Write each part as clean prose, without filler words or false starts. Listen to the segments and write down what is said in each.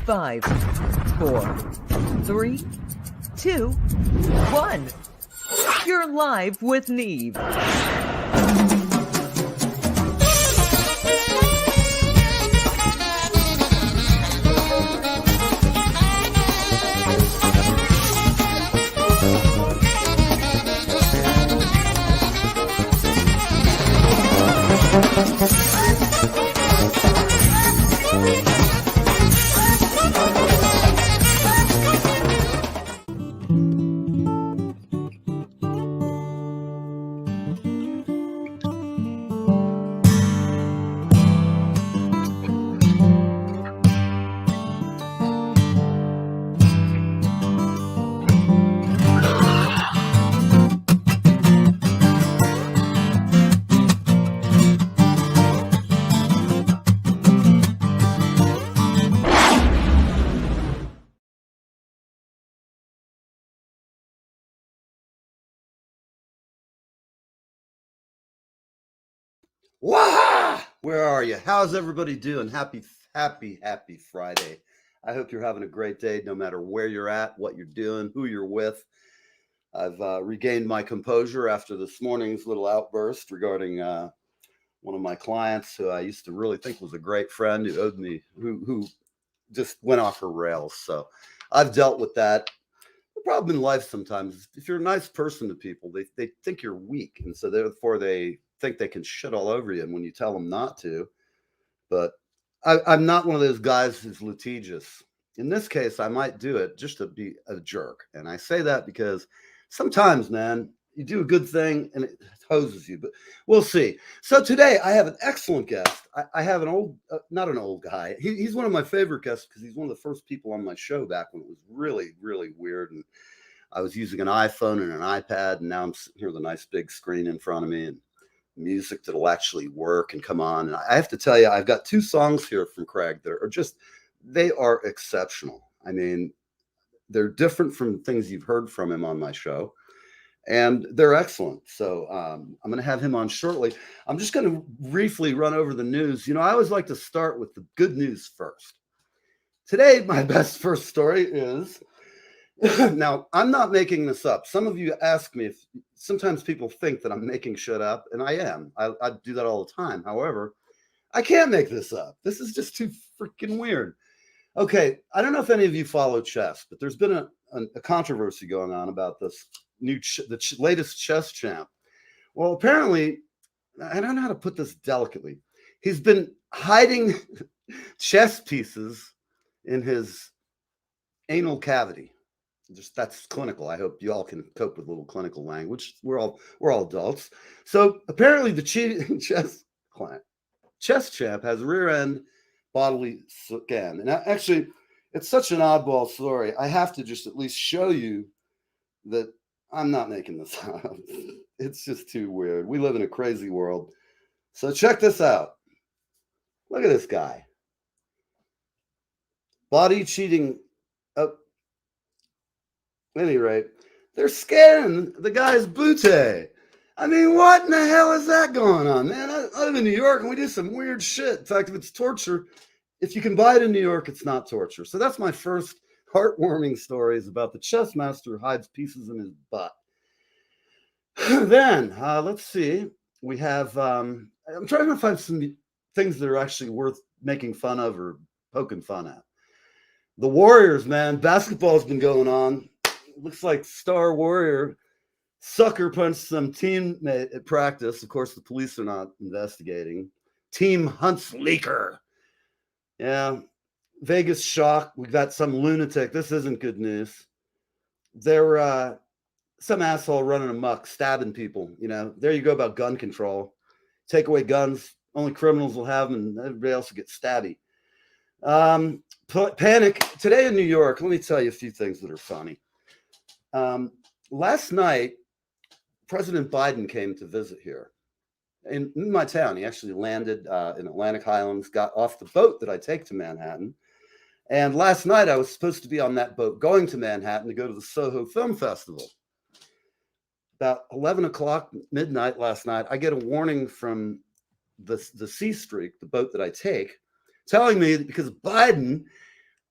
5, 4, 3, 2, 1. You're live with Neve. Wah! Where are you? How's everybody doing? Happy Friday. I hope you're having a great day, no matter where you're at, what you're doing, who you're with. I've regained my composure after this morning's little outburst regarding one of my clients who I used to really think was a great friend who owed me, who just went off her rails. So I've dealt with that. The problem in life sometimes is if you're a nice person to people, they think you're weak. And so therefore they think they can shit all over you. And when you tell them not to, but I'm not one of those guys who's litigious. In this case, I might do it just to be a jerk. And I say that because sometimes, man, you do a good thing and it hoses you, but we'll see. So today I have an excellent guest. I have an old, not an old guy. He's one of my favorite guests because he's one of the first people on my show back when it was really, really weird. And I was using an iPhone and an iPad, and now I'm sitting here with a nice big screen in front of me and music that'll actually work and come on. And I have to tell you, I've got 2 songs here from Craig that are just, they are exceptional. I mean, they're different from things you've heard from him on my show, and they're excellent. So I'm going to have him on shortly. I'm just going to briefly run over the news. You know, I always like to start with the good news first. Today, my best first story is, now, I'm not making this up. Some of you ask me if sometimes people think that I'm making shit up, and I am. I do that all the time. However, I can't make this up. This is just too freaking weird. Okay, I don't know if any of you follow chess, but there's been a controversy going on about this new latest chess champ. Well, apparently, I don't know how to put this delicately. He's been hiding chess pieces in his anal cavity. Just that's clinical. I hope you all can cope with a little clinical language. We're all adults. So apparently the cheating chess champ has rear end bodily scan. And actually, it's such an oddball story. I have to just at least show you that I'm not making this up. It's just too weird. We live in a crazy world. So check this out. Look at this guy. Body cheating. At any rate, they're scanning the guy's booty. I mean, what in the hell is that going on, man? I live in New York and we do some weird shit. In fact, if it's torture, if you can buy it in New York, it's not torture. So that's my first heartwarming story, is about the chess master who hides pieces in his butt. Then, let's see. We have, I'm trying to find some things that are actually worth making fun of or poking fun at. The Warriors, man, basketball's been going on. Looks like Star Warrior sucker punched some teammate at practice. Of course, the police are not investigating. Team hunts leaker. Yeah. Vegas shock. We got some lunatic. This isn't good news. They're some asshole running amok, stabbing people. You know, there you go about gun control. Take away guns. Only criminals will have them, and everybody else will get stabby. Panic. Today in New York, let me tell you a few things that are funny. Last night, President Biden came to visit here in my town. He actually landed in Atlantic Highlands, got off the boat that I take to Manhattan. And last night, I was supposed to be on that boat going to Manhattan to go to the Soho Film Festival. About 11 o'clock midnight last night, I get a warning from the Sea Streak, the boat that I take, telling me that because of Biden,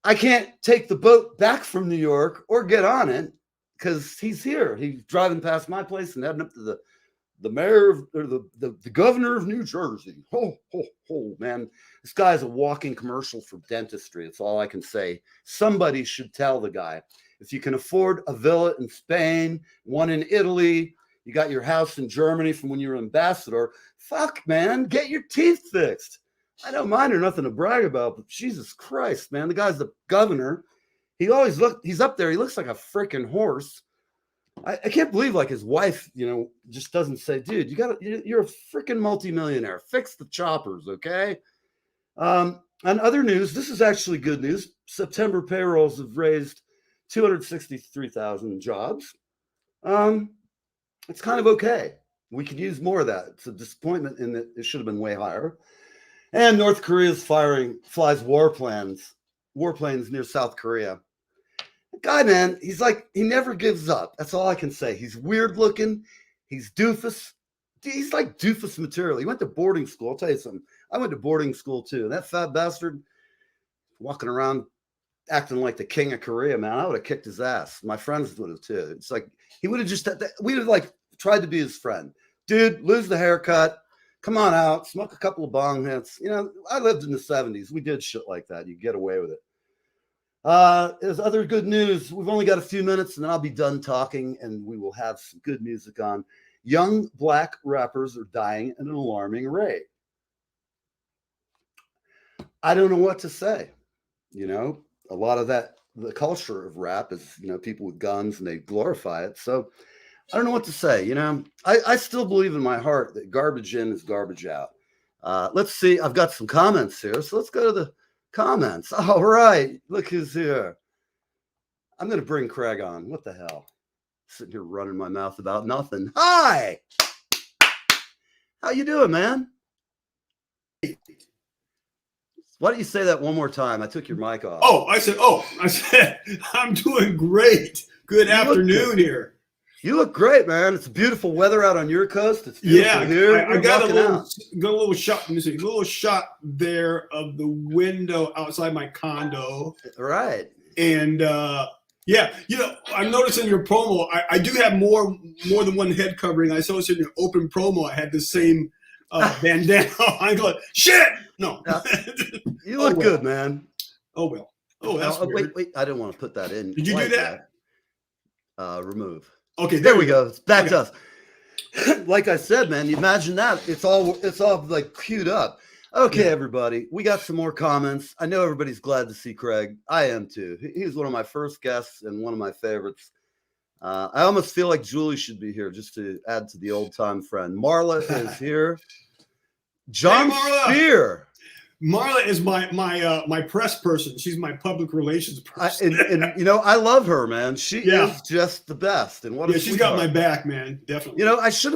I can't take the boat back from New York or get on it because he's here. He's driving past my place and heading up to the mayor of, or the governor of New Jersey. Man, this guy's a walking commercial for dentistry. That's all I can say. Somebody should tell the guy, if you can afford a villa in Spain, one in Italy, you got your house in Germany from when you were ambassador, fuck, man, get your teeth fixed. I don't mind or nothing to brag about, but Jesus Christ, man, the guy's the governor. He's up there. He looks like a freaking horse. I can't believe like his wife, just doesn't say, dude, you're a freaking multimillionaire. Fix the choppers, okay? On other news, this is actually good news. September payrolls have raised 263,000 jobs. It's kind of okay. We could use more of that. It's a disappointment in that it should have been way higher. And North Korea's flies warplanes near South Korea. Guy, man, he never gives up. That's all I can say. He's weird looking. He's doofus. He's like doofus material. He went to boarding school. I'll tell you something. I went to boarding school too. That fat bastard walking around acting like the king of Korea, man, I would have kicked his ass. My friends would have too. It's like he would have we'd have like tried to be his friend. Dude, lose the haircut. Come on out. Smoke a couple of bong hits. I lived in the 70s. We did shit like that. You get away with it. There's other good news. We've only got a few minutes and then I'll be done talking and we will have some good music on. Young black rappers are dying at an alarming rate. I don't know what to say. A lot of the culture of rap is, people with guns and they glorify it. So I don't know what to say. I still believe in my heart that garbage in is garbage out. Let's see. I've got some comments here. So let's go to the comments. All right. Look who's here. I'm going to bring Craig on. What the hell? Sitting here running my mouth about nothing. Hi. How you doing, man? Why don't you say that one more time? I took your mic off. I said, I'm doing great. Good afternoon here. You look great, man. It's beautiful weather out on your coast. It's beautiful here. I got a little shot. Let me see, a little shot there of the window outside my condo. Right. And I'm noticing your promo. I do have more than one head covering. I saw in your open promo. I had the same bandana. I'm going, shit. No. You look good, man. Oh well. Oh, that's weird. Wait. I didn't want to put that in. Did you do that? Remove. Okay, there we go. It's back to us. Like I said, man, you imagine that. It's all like queued up. Okay, everybody, we got some more comments. I know everybody's glad to see Craig. I am too. He was one of my first guests and one of my favorites. I almost feel like Julie should be here just to add to the old time friend. Marla is here. John Spear. Marla is my press person. She's my public relations person. I love her, man. She is just the best. And she's got my back, man. Definitely. I should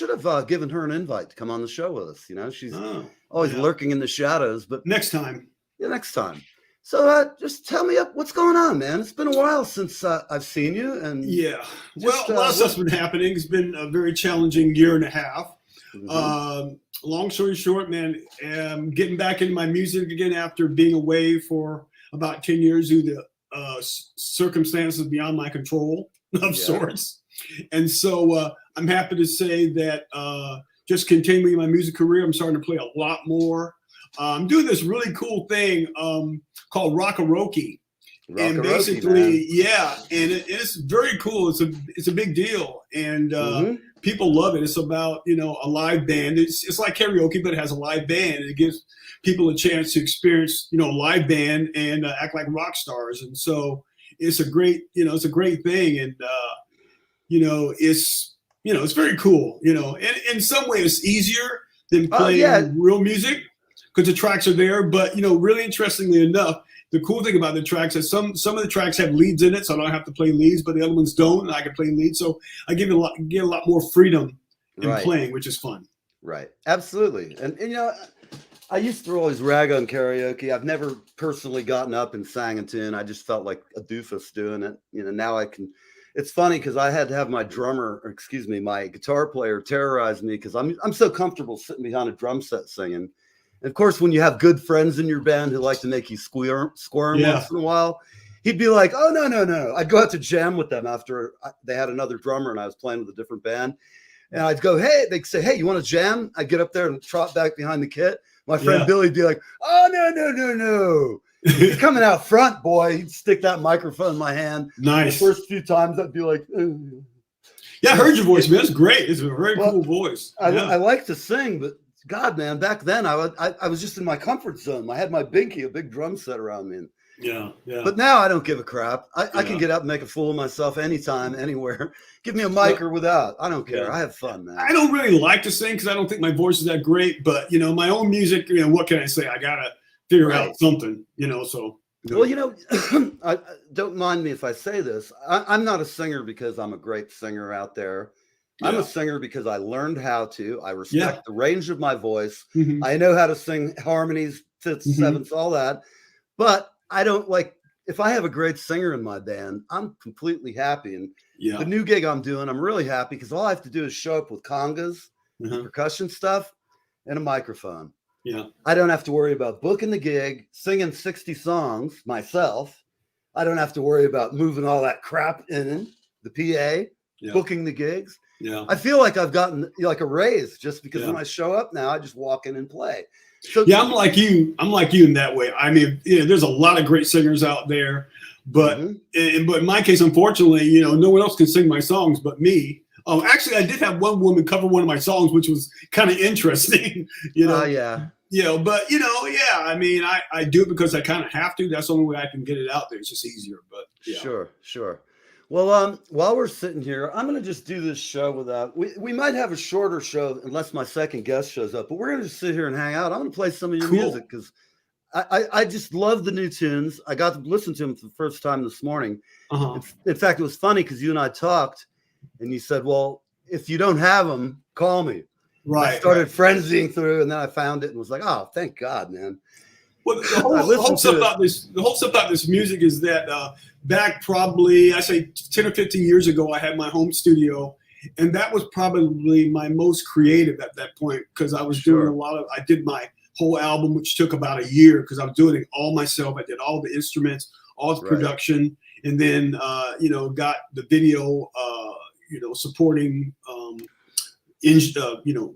have given her an invite to come on the show with us. She's always lurking in the shadows. But next time. Yeah, next time. So just tell me what's going on, man. It's been a while since I've seen you. And a lot of stuff's been happening. It's been a very challenging year and a half. Mm-hmm. Long story short, man, getting back into my music again after being away for about 10 years due to circumstances beyond my control of sorts. And so I'm happy to say that just continuing my music career, I'm starting to play a lot more. I'm doing this really cool thing called Rockaroke. And basically, and it's very cool. It's a big deal. And people love it. It's about, a live band. It's like karaoke, but it has a live band. And it gives people a chance to experience, a live band and act like rock stars. And so it's a great, it's a great thing. And, it's very cool, and in some ways it's easier than playing real music because the tracks are there. But, really interestingly enough, the cool thing about the tracks is some of the tracks have leads in it, so I don't have to play leads, but the other ones don't, and I can play leads. So I get a lot more freedom in playing, which is fun. Right. Absolutely. And I used to always rag on karaoke. I've never personally gotten up and sang a tune. I just felt like a doofus doing it. Now I can. It's funny because I had to have my my guitar player terrorize me because I'm so comfortable sitting behind a drum set singing. of course, when you have good friends in your band who like to make you squirm once in a while, he'd be like, "Oh no!" I'd go out to jam with them after they had another drummer and I was playing with a different band, and I'd go, "Hey," they'd say, "Hey, you want to jam?" I'd get up there and trot back behind the kit. My friend Billy'd be like, "Oh no! You're coming out front, boy." He'd stick that microphone in my hand. Nice. The first few times, I'd be like, "Ugh." Yeah, I heard your voice, man. It's great. It's a very cool voice. I like to sing, but God, man, back then I was just in my comfort zone. I had my binky, a big drum set around me. Yeah. But now I don't give a crap. I can get up and make a fool of myself anytime, anywhere. Give me a mic or without. I don't care. I have fun, man. I don't really like to sing because I don't think my voice is that great. But, my own music, what can I say? I got to figure out something, so. Well, I don't mind me if I say this. I'm not a singer because I'm a great singer out there. Yeah. I'm a singer because I learned how to. I respect the range of my voice. Mm-hmm. I know how to sing harmonies, fifths, sevenths, all that. But I don't like, if I have a great singer in my band, I'm completely happy. And the new gig I'm doing, I'm really happy because all I have to do is show up with congas, percussion stuff, and a microphone. Yeah. I don't have to worry about booking the gig, singing 60 songs myself. I don't have to worry about moving all that crap in the PA, booking the gigs. Yeah. I feel like I've gotten like a raise just because when I show up now, I just walk in and play. So I'm like you. I'm like you in that way. I mean, there's a lot of great singers out there, but but in my case, unfortunately, no one else can sing my songs but me. Actually, I did have one woman cover one of my songs, which was kind of interesting. But I mean, I do it because I kind of have to. That's the only way I can get it out there. It's just easier. But sure. Well, while we're sitting here, I'm going to just do this show without. We might have a shorter show unless my second guest shows up, but we're going to just sit here and hang out. I'm going to play some of your music because I just love the new tunes. I got to listen to them for the first time this morning. In fact, it was funny because you and I talked. And you said, well, if you don't have them, call me. Right. I started frenzying through, and then I found it and was like, oh, thank God, man. Well, the whole stuff about this music is that back probably, I say 10 or 15 years ago, I had my home studio. And that was probably my most creative at that point because I was doing I did my whole album, which took about a year because I was doing it all myself. I did all the instruments, all the production, and then, got the video, supporting,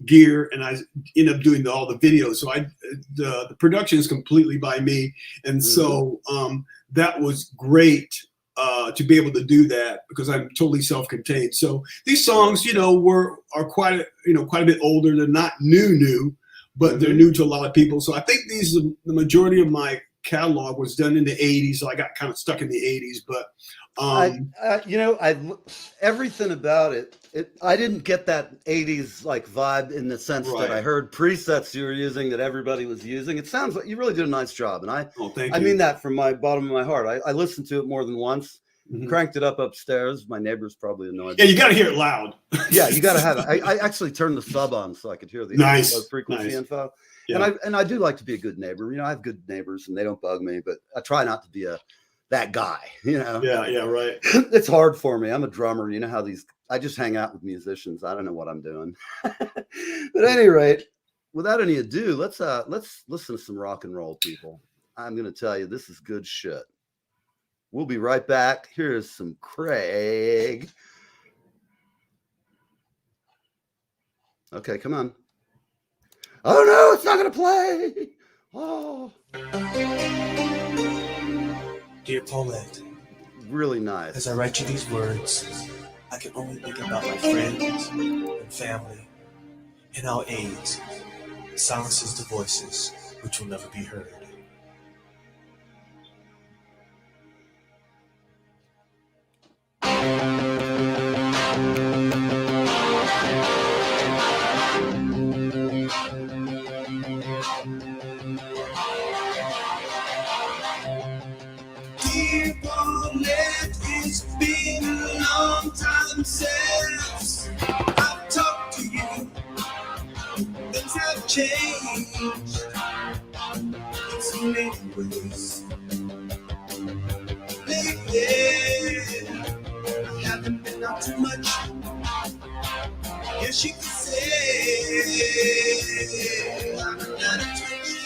gear, and I end up doing all the videos. So the production is completely by me. And so that was great to be able to do that because I'm totally self-contained. So these songs, are quite a bit older. They're not new, but they're new to a lot of people. So I think the majority of my catalog was done in the 80s. So I got kind of stuck in the 80s, but everything about it, I didn't get that 80s like vibe in the sense that I heard presets you were using that everybody was using. It sounds like you really did a nice job. And I mean that from my bottom of my heart. I listened to it more than once, cranked it up upstairs. My neighbors probably annoyed me. Yeah, you got to hear it loud. Yeah, you got to have it. I actually turned the sub on so I could hear the frequency info. Yeah. And I do like to be a good neighbor. I have good neighbors and they don't bug me, but I try not to be that guy, Yeah, right. It's hard for me. I'm a drummer. You know how I just hang out with musicians. I don't know what I'm doing. But at any rate, without any ado, let's listen to some rock and roll, people. I'm going to tell you, this is good shit. We'll be right back. Here's some Craig. Okay, come on. Oh no, it's not going to play. Oh. Dear Paulette, really nice. As I write you these words, I can only think about my friends and family and how AIDS silences the voices which will never be heard. Dear Paulette, it's been a long time since I've talked to you. Things have changed in so many ways. Lately, I haven't been out too much. Yes, you could say I'm out of touch.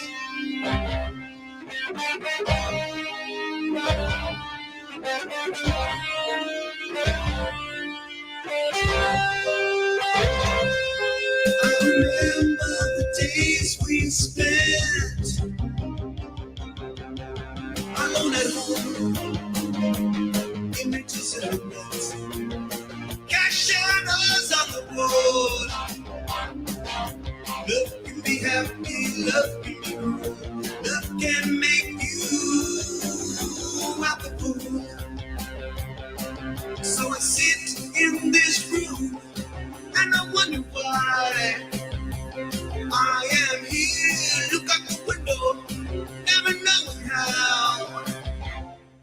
remember the days we spent alone at home, images in our minds, cast shadows on the road. Love can be happy, love can be cruel, love can make you out the fool. So I sit in this room and I wonder why I am here. Look out the window, never knowing how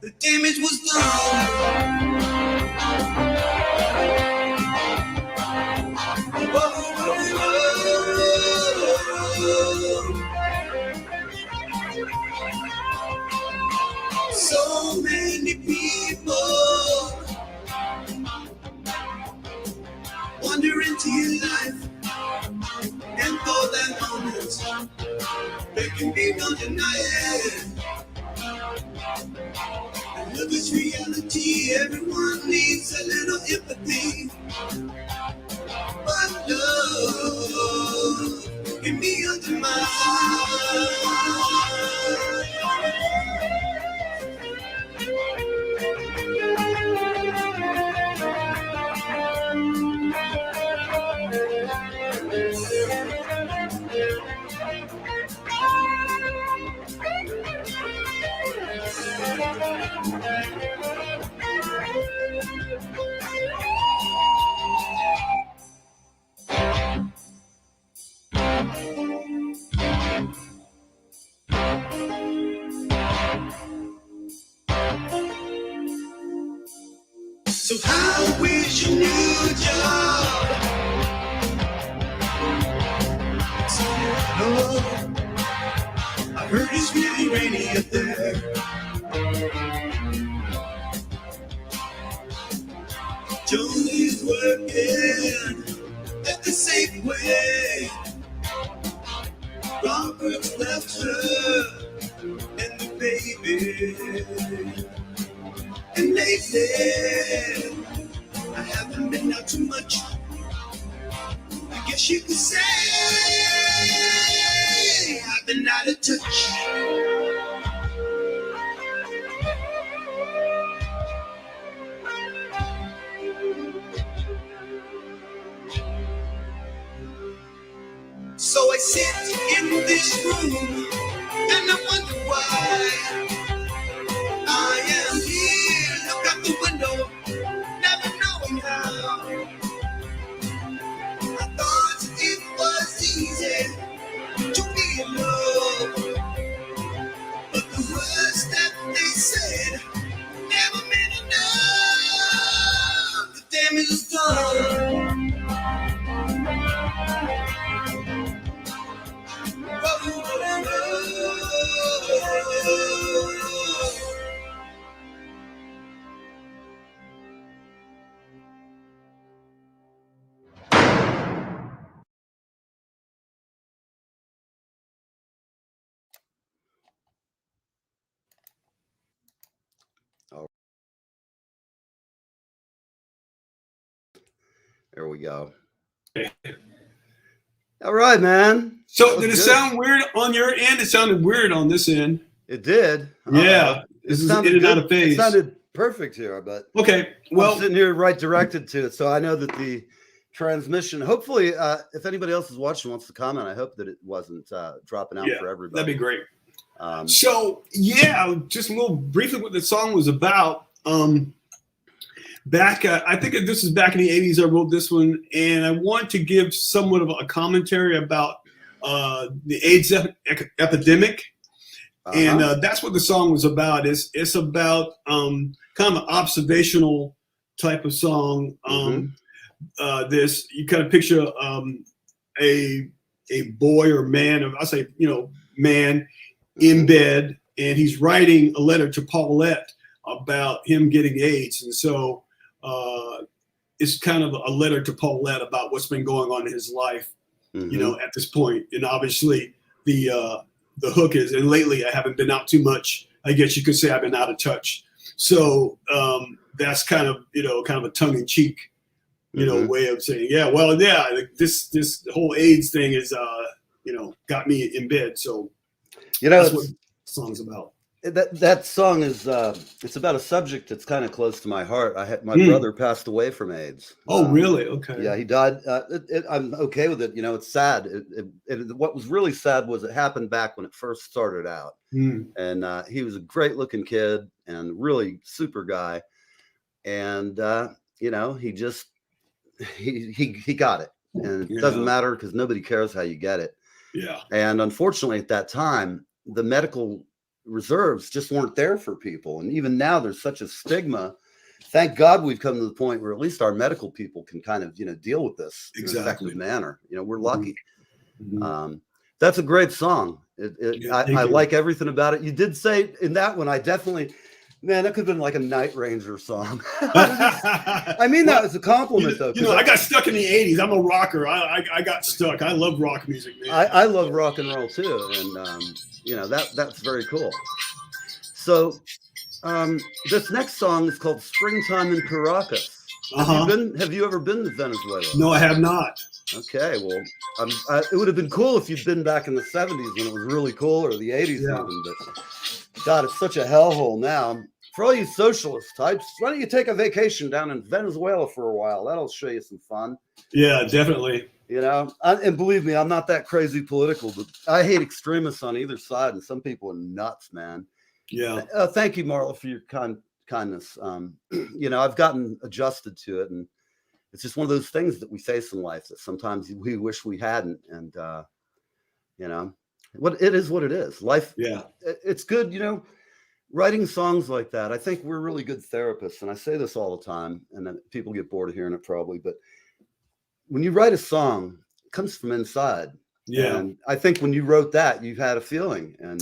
the damage was done. Whoa, whoa, whoa. So many people wander into your life, and for that moment, there can be no denying. Love is reality, everyone needs a little empathy. But love can be undermined. So how is your new job? Oh, I heard it's really rainy up there. Tony's working at the Safeway. Robert's left her and the baby. And lately, I haven't been out too much. I guess you could say I've been out of touch. So I sit in this room and I wonder why I am here. Look out the window, never knowing how. I thought it was easy to be in love, but the words that they said never meant enough. The damage is done. There we go. All right, man. So did it sound weird on your end? It sounded weird on this end. It did. Yeah. This is in and out of phase. It sounded perfect here, but okay. Well, I'm sitting here right directed to it, so I know that the transmission. Hopefully, if anybody else is watching wants to comment, I hope that it wasn't dropping out for everybody. That'd be great. So yeah, just a little briefly what the song was about. Back, I think this is back in the 80s. I wrote this one, and I want to give somewhat of a commentary about the AIDS epidemic. And that's what the song was about. It's about kind of an observational type of song. This you kind of picture a boy or man, I say man in bed, and he's writing a letter to Paulette about him getting AIDS, and so it's kind of a letter to Paulette about what's been going on in his life, at this point, and obviously the the hook is. And lately, I haven't been out too much. I guess you could say I've been out of touch. So that's kind of a tongue in cheek, way of saying, yeah, well, yeah, this whole AIDS thing is, got me in bed. So that's what the song's about. That song is it's about a subject that's kind of close to my heart. My brother passed away from AIDS. Oh, really? Okay. Yeah, he died. I'm okay with it. It's sad. What was really sad was it happened back when it first started out. And he was a great looking kid and really super guy. And he just he got it, and it doesn't matter because nobody cares how you get it. Yeah. And unfortunately, at that time, the medical reserves just weren't there for people, and even now there's such a stigma. Thank God we've come to the point where at least our medical people can kind of deal with this in an effective manner. We're lucky. That's a great song. I like everything about it. You did say in that one, I definitely, man, that could have been like a Night Ranger song. I mean, that was a compliment, though. I got stuck in the 80s. I'm a rocker. I got stuck. I love rock music, man. I love rock and roll too, and that's very cool. So this next song is called "Springtime in Caracas." Have you ever been to Venezuela? No, I have not. Okay, well, it would have been cool if you'd been back in the 70s when it was really cool, or the 80s even, but God, it's such a hellhole now. For all you socialist types, why don't you take a vacation down in Venezuela for a while? That'll show you some fun. Yeah, definitely. And believe me, I'm not that crazy political, but I hate extremists on either side, and some people are nuts, man. Yeah. Thank you, Marla, for your kindness. I've gotten adjusted to it, and it's just one of those things that we face in life that sometimes we wish we hadn't. And what it is, what it is. Life. Yeah, it's good. Writing songs like that. I think we're really good therapists, and I say this all the time, and then people get bored of hearing it probably, but when you write a song, it comes from inside. Yeah. And I think when you wrote that, you had a feeling, and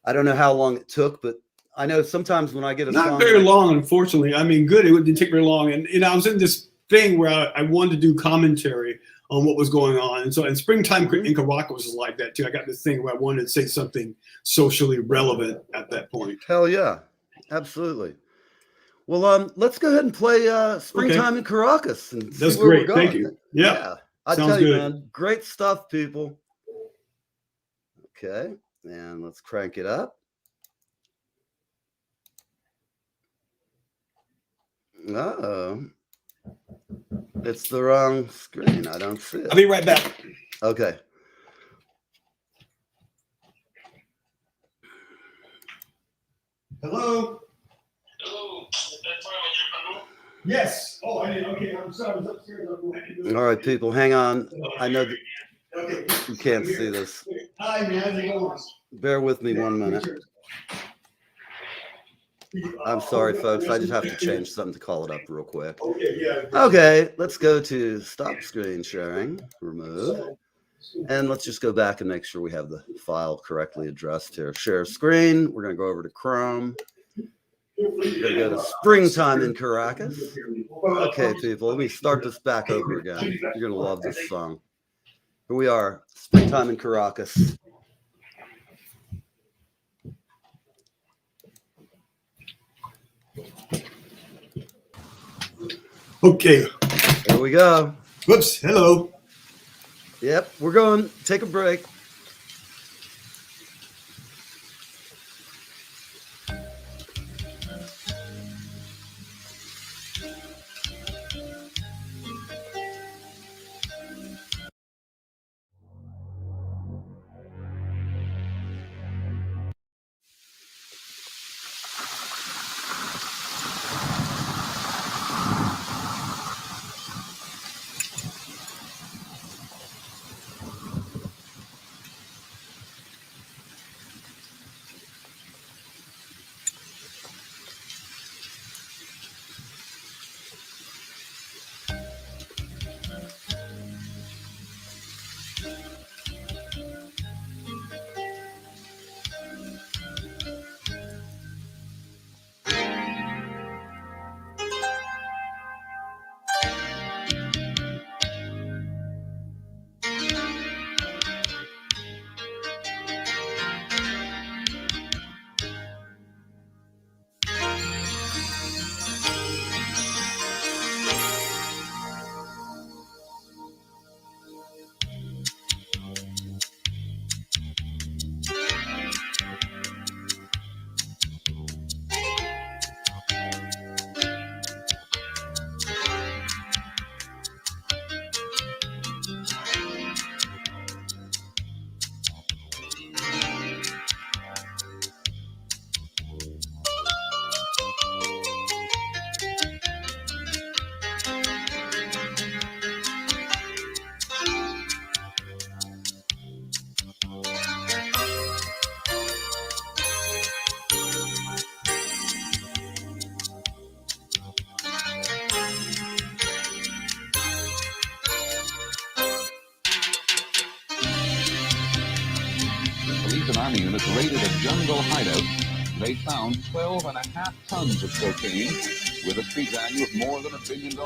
I don't know how long it took, but I know sometimes when I get a song, not very long, unfortunately. I mean, good. It didn't take very long. And I was in this thing where I wanted to do commentary on what was going on. And Springtime in Caracas was like that too. I got this thing where I wanted to say something socially relevant at that point. Hell yeah. Absolutely. Well, let's go ahead and play Springtime in Caracas. And that's great. Thank you. Yeah. I tell you, man, great stuff, people. Okay. And let's crank it up. Uh-oh. It's the wrong screen. I don't see it. I'll be right back. Okay. Hello? Hello. Yes. Oh, I didn't. Okay, I'm sorry. I was upstairs. All right, people, hang on. I know that you can't see this. Hi, man. How's it going? Bear with me 1 minute. I'm sorry, folks. I just have to change something to call it up real quick. Okay, let's go to stop screen sharing, remove, and let's just go back and make sure we have the file correctly addressed here. Share screen. We're going to go over to Chrome. We're going to go to Springtime in Caracas. Okay, people, let me start this back over again. You're going to love this song. Here we are, Springtime in Caracas. Okay. Here we go. Whoops. Hello. Yep. We're going. Take a break. Army units raided a jungle hideout, they found 12.5 tons of cocaine with a street value of more than $1 billion.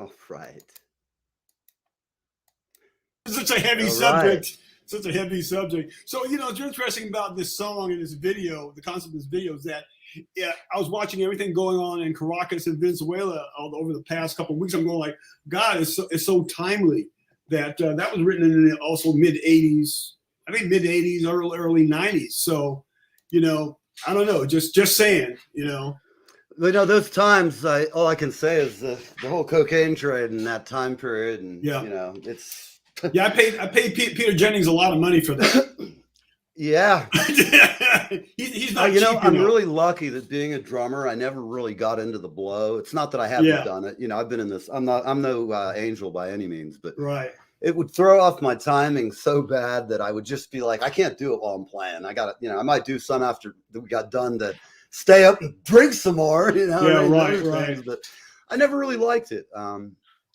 All right. Such a heavy All subject. right. Such a heavy subject. So, you know, what's interesting about this song and this video, the concept of this video is that I was watching everything going on in Caracas and Venezuela over the past couple of weeks. I'm going like, God, it's so timely that that was written in also mid 80s. I think mid 80s, early 90s. So, you know, I don't know, just saying, you know. You know, those times, all I can say is the whole cocaine trade in that time period, and Yeah. you know, it's Yeah, I paid Peter Jennings a lot of money for that. yeah. He's not You know, cheap, I'm you know. really lucky that being a drummer, I never really got into the blow. It's not that I haven't Yeah. done it. You know, I've been in this. I'm no angel by any means, but Right. it would throw off my timing so bad that I would just be like, I can't do it while I'm playing. I got to, you know, I might do some after we got done to stay up and drink some more, you know. Yeah, and right, other right. things, but I never really liked it.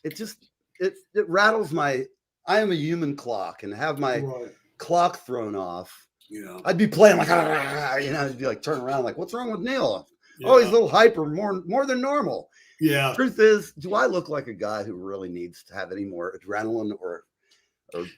It just it rattles my. I am a human clock, and have my Right. clock thrown off. Yeah. I'd be playing like, you know, I'd be like, turn around, like, what's wrong with Neil? Yeah. Oh, he's a little hyper, more than normal. Yeah. Truth is, do I look like a guy who really needs to have any more adrenaline or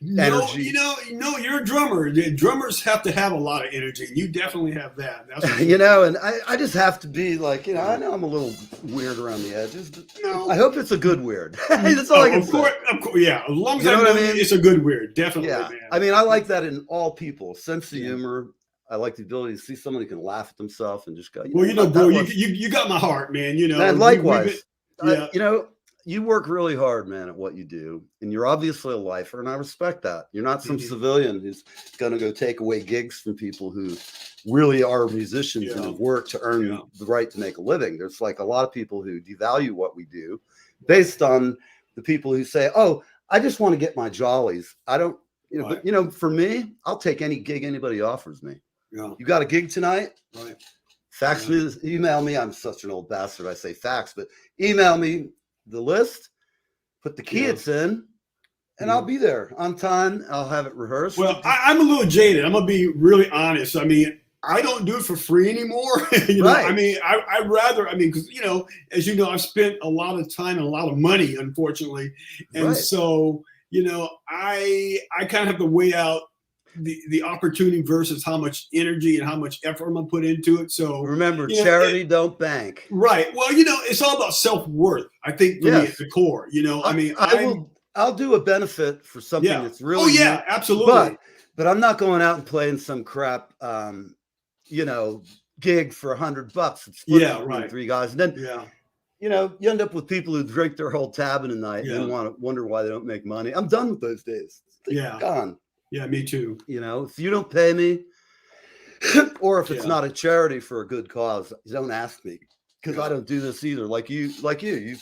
No, energy? you know, you're a drummer. The drummers have to have a lot of energy. You definitely have that. That's for You sure. know, and I just have to be like, you know, I know I'm a little weird around the edges, but No. I hope it's a good weird. That's all I can of say. course, yeah. As long as You know I what know I mean? it's a good weird, definitely, Yeah, man. I mean, I like that in all people. Sense of Yeah. humor. I like the ability to see somebody can laugh at themselves and just go, Well, you know, what, bro, that was- you got my heart, man. You know, Man, we've likewise. yeah. You know, you work really hard, man, at what you do, and you're obviously a lifer, and I respect that. You're not some Mhm. civilian who's going to go take away gigs from people who really are musicians and Yeah. have worked to earn Yeah. the right to make a living. There's like a lot of people who devalue what we do based on the people who say, "Oh, I just want to get my jollies." I don't, you know, Right. but you know, for me, I'll take any gig anybody offers me. Yeah. You got a gig tonight? Right. Fax Yeah. me, email me. I'm such an old bastard. I say fax, but email me the list, put the Yeah. kits in, and Yeah. I'll be there on time. I'll have it rehearsed. Well, I'm a little jaded. I'm gonna be really honest. I mean, I don't do it for free anymore. You know, Right. I mean, I'd rather. I mean, because you know, as you know, I've spent a lot of time and a lot of money, unfortunately, and Right. so you know, I kind of have to weigh out the opportunity versus how much energy and how much effort I'm gonna put into it. So Remember, you know, charity don't bank. right. Well, you know, it's all about self-worth. I think for me Yes. at the core. You know, I mean, I'll do a benefit for something yeah. that's really Oh yeah, neat, absolutely. but I'm not going out and playing some crap, you know, gig for $100 and split Yeah, between right. 3 guys, and then Yeah. you know, you end up with people who drink their whole tab in a night Yeah. and wonder why they don't make money. I'm done with those days. They're Yeah. gone. Yeah, me too. You know, if you don't pay me, or if it's Yeah. not a charity for a good cause, don't ask me, because Yeah. I don't do this either. Like you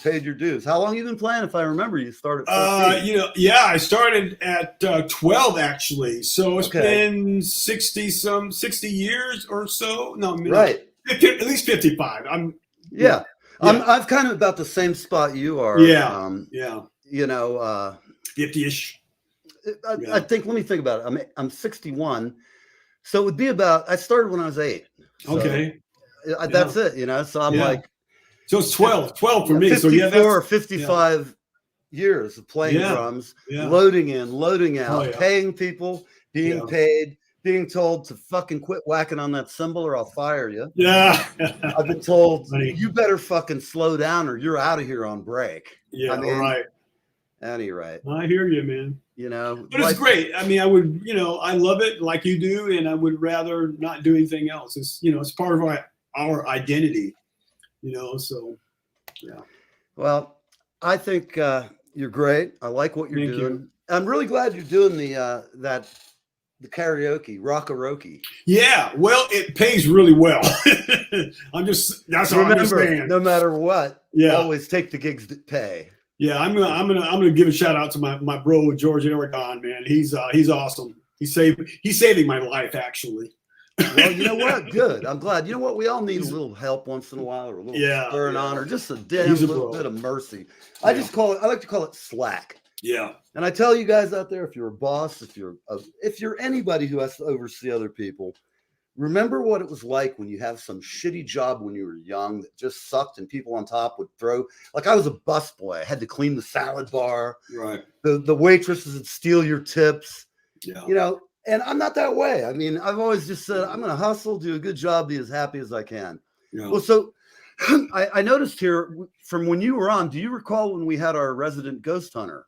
paid your dues. How long you been playing? If I remember, you started. 14. You know, yeah, I started at 12 actually, so it's Okay. been 60 years or so. No, Right. At least 55. Yeah. Yeah. I'm kind of about the same spot you are. Yeah. You know, 50-ish. I think, let me think about it. I'm 61. So it would be about, I started when I was 8. So Okay. that's it, you know? So I'm like, so it's 12 for me. 54 So yeah, or 55 years of playing drums, loading in, loading out, paying people, being paid, being told to fucking quit whacking on that cymbal or I'll fire you. Yeah. I've been told, Funny. you better fucking slow down or you're out of here on break. Yeah, I mean, right. At any rate. I hear you, man. You know, but it's great. I mean, I would, you know, I love it like you do, and I would rather not do anything else. It's, you know, it's part of our identity, you know, so yeah. Well, I think you're great. I like what you're doing. I'm really glad you're doing the karaoke, rock-a-rokie. Yeah, well, it pays really well. That's all I'm just saying. No matter what, always take the gigs that pay. Yeah, I'm gonna give a shout out to my bro George Aragon, man. He's awesome. He's saving my life, actually. Well, you know what? Good. I'm glad. You know what? We all need a little help once in a while, or a little spurring on, or just a damn little bit of mercy. I like to call it slack. Yeah. And I tell you guys out there, if you're a boss, if you're anybody who has to oversee other people, remember what it was like when you have some shitty job when you were young that just sucked and people on top would throw. Like I was a busboy. I had to clean the salad bar. Right. The waitresses would steal your tips. Yeah. You know, and I'm not that way. I mean, I've always just said, I'm going to hustle, do a good job, be as happy as I can. Yeah. Well, so I noticed here from when you were on, do you recall when we had our resident ghost hunter?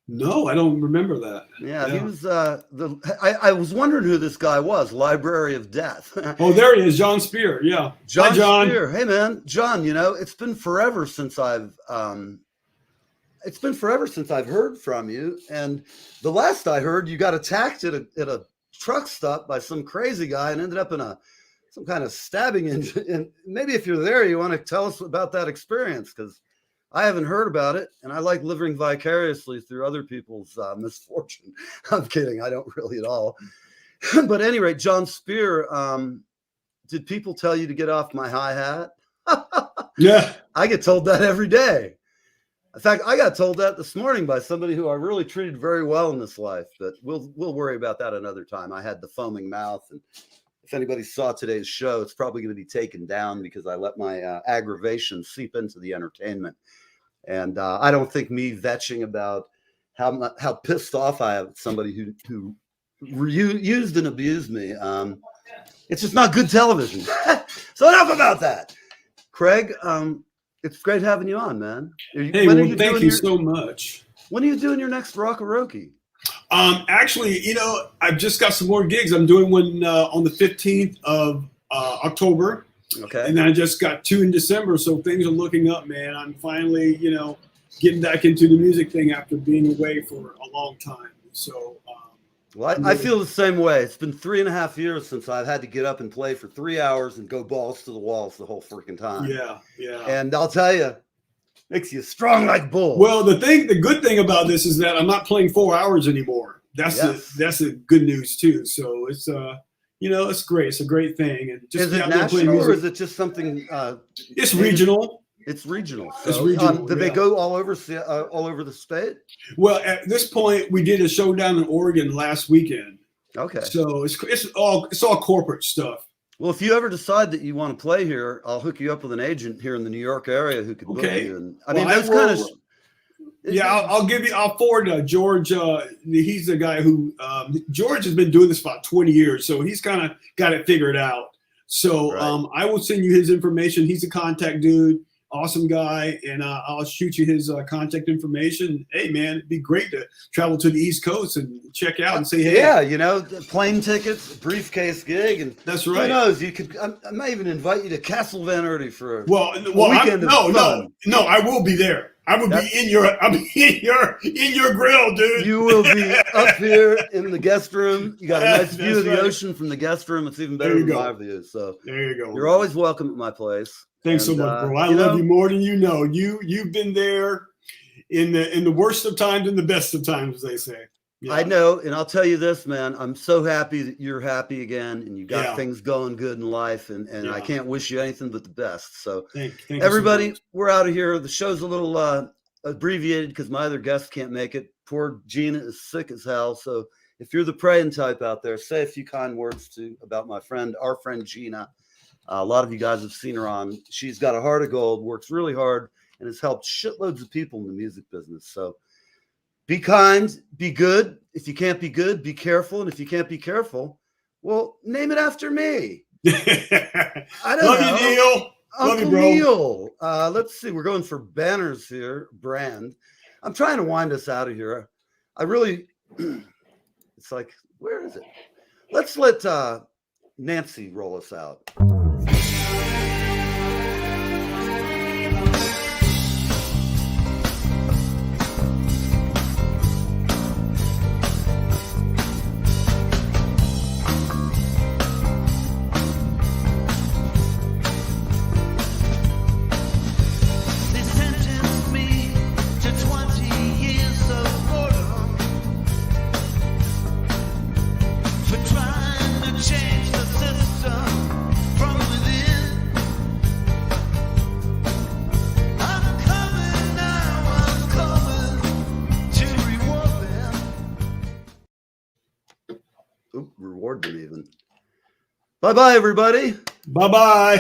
No, I don't remember that. Yeah. He was I was wondering who this guy was, Library of Death. Oh, there he is, John Spear. Yeah. John Spear. Hey man, John, you know, it's been forever since I've heard from you. And the last I heard, you got attacked at a truck stop by some crazy guy and ended up in some kind of stabbing injury. And maybe if you're there, you want to tell us about that experience, because I haven't heard about it, and I like living vicariously through other people's misfortune. I'm kidding. I don't really at all. But at any rate, John Spear, did people tell you to get off my hi-hat? Yeah. I get told that every day. In fact, I got told that this morning by somebody who I really treated very well in this life, but we'll worry about that another time. I had the foaming mouth, and if anybody saw today's show, it's probably going to be taken down because I let my aggravation seep into the entertainment. And I don't think me vetching about how pissed off I am at somebody who used and abused me. It's just not good television. So enough about that. Craig, it's great having you on, man. Hey, well, thank you so much. When are you doing your next rock-a-rokie? Actually, you know, I've just got some more gigs. I'm doing one on the 15th of October. Okay. And then I just got 2 in December, so things are looking up, man. I'm finally, you know, getting back into the music thing after being away for a long time. So, well, I feel the same way. It's been 3.5 years since I've had to get up and play for 3 hours and go balls to the walls the whole freaking time. Yeah, yeah. And I'll tell you, makes you strong like bull. Well, the good thing about this is that I'm not playing 4 hours anymore. That's the good news too. So it's you know, it's great. It's a great thing. And just is it national or is it just something? It's regional. It's regional. So, it's regional. Did they go all over the state? Well, at this point, we did a show down in Oregon last weekend. Okay. So it's all corporate stuff. Well, if you ever decide that you want to play here, I'll hook you up with an agent here in the New York area who could book you. And I mean, that's kind of. Yeah, I'll forward George. He's the guy who George has been doing this for about 20 years, so he's kind of got it figured out. So right. I will send you his information. He's a contact dude, awesome guy, and I'll shoot you his contact information. Hey, man, it'd be great to travel to the East Coast and check out and say, hey. Yeah, you know, plane tickets, briefcase gig, and that's right. Who knows? You could. I might even invite you to Castle Van Erdy for a weekend. No, I will be there. I will be in your grill, dude. You will be up here in the guest room. You got a nice view of the ocean from the guest room. It's even better than my view. So there you go. You're always welcome at my place. Thanks so much, bro. I love you more than you know. You've been there in the worst of times and the best of times, as they say. Yeah. I know, and I'll tell you this, man. I'm so happy that you're happy again, and you got Yeah. things going good in life, and I Yeah. can't wish you anything but the best. So, Thank you so everybody, much. we're out of here. The show's a little abbreviated because my other guest can't make it. Poor Gina is sick as hell. So, if you're the praying type out there, say a few kind words about our friend Gina. A lot of you guys have seen her on. She's got a heart of gold, works really hard, and has helped shitloads of people in the music business. So be kind, be good. If you can't be good, be careful. And if you can't be careful, well, name it after me. I don't Love know. you, Neil. Love you, Uncle bro. Neil. Let's see. We're going for banners here. Brand. I'm trying to wind us out of here. I really, it's like, where is it? Let's let Nancy roll us out. They sentenced me to 20 years of boredom for trying to change the system from within. I'm coming now, I'm coming to reward them. Oop, reward them even. Bye-bye, everybody. Bye-bye.